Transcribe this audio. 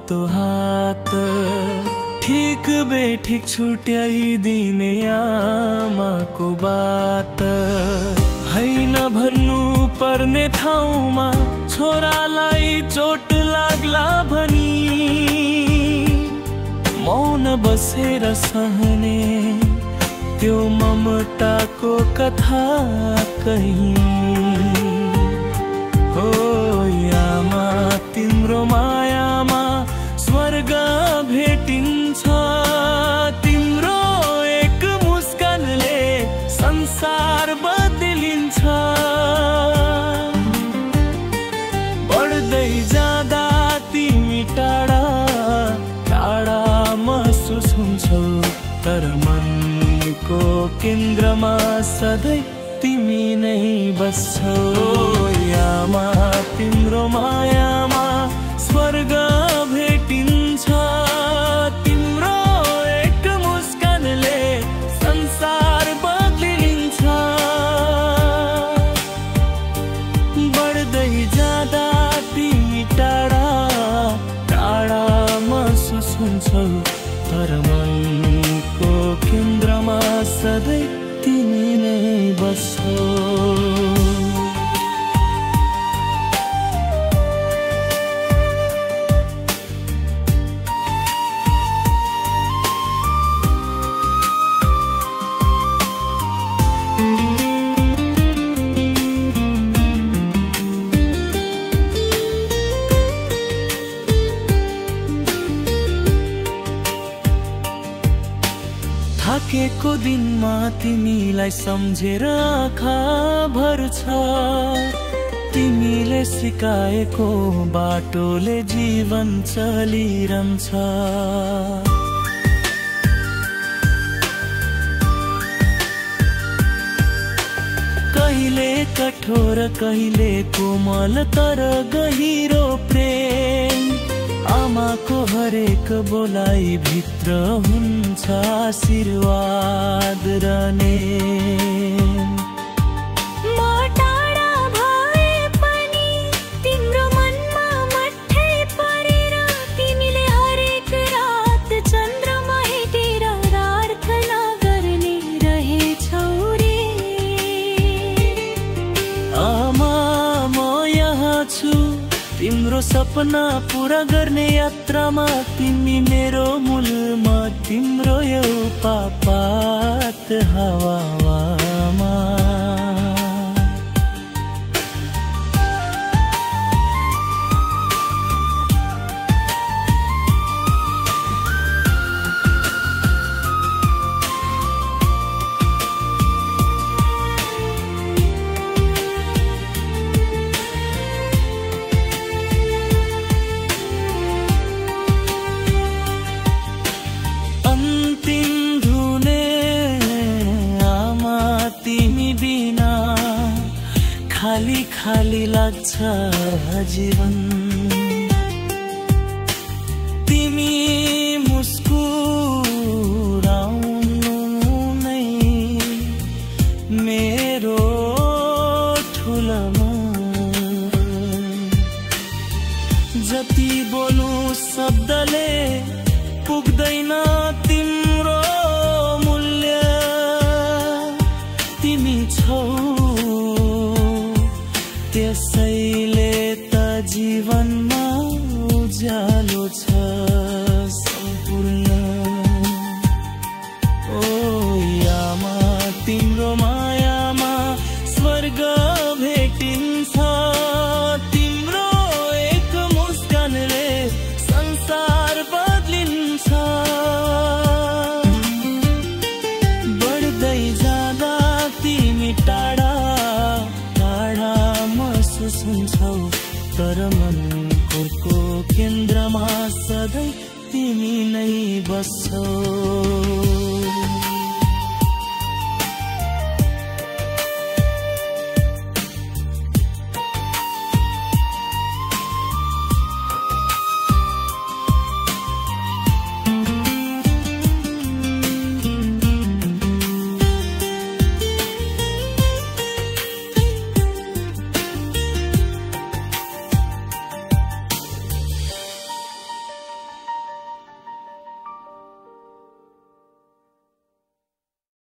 तो हात ठिक बेठिक छुट्याइदिने आमाको बात हैन भन्नु पर्ने ठाउँमा छोरालाई चोट लाग्ला भनी मौन बसेर सहने त्यो ममताको कथा कहीं हो आमा तिम्रो मायामा स्वर्ग भेटिन्छ तिम्रो एक मुस्कानले संसार बदलिन्छ बढ्दै जाँदा तिमी टाढा टाढा महसुस हुन्छौ तर मनको केन्द्रमा सधैँ तिमी नै बस्छौ आमा तिम्रो मायामा स्वर्ग भेटिन्छ तिम्रो एक मुस्कानले संसार बदलिन्छ बढ्दै जाँदा तिमी टाढा टाढा महसुस हुन्छौ तर मनको केन्द्रमा सधैँ तिमी नै बस्छौ थाकेको दिनमा तिमीलाई सम्झेर आँखा भर्छ तिमीले सिकाएको बाटोले जीवन चलिरहन्छ कहिले कठोर कहिले कोमल तर गहिरो प्रेम आमाको हरेक बोलाइ भित्र हुन्छ आशीर्वाद रहने म टाढा भए पनि तिम्रो मनमा मठै परेर तिमीले हरेक रात चन्द्रमा हेरेर प्रार्थना गर्ने रहेछौ रे आमा म यहाँ छु तिम्रो सपना पूरा गर्ने यात्रामा तिमी मेरो मूलमा तिम्रो यो पापात हावामा खाली खाली लाग्छ जीवन तिमी मुस्कुराउनु नै मेरो ठुलो जति बोलु शब्दले पुग्दैन तिम्रो मूल्य तिमी छौ त्यसैले त जीवनमा उज्यालो छ सम्पूर्ण ओ आमा तिम्रो मायामा स्वर्ग भेटिन्छ तिम्रो एक मुस्कानले संसार बदलिन्छ बढ्दै जाँदा तिमी टाढा सुन्छौ तर मनको केन्द्रमा सधैँ तिमी नै बस्छौ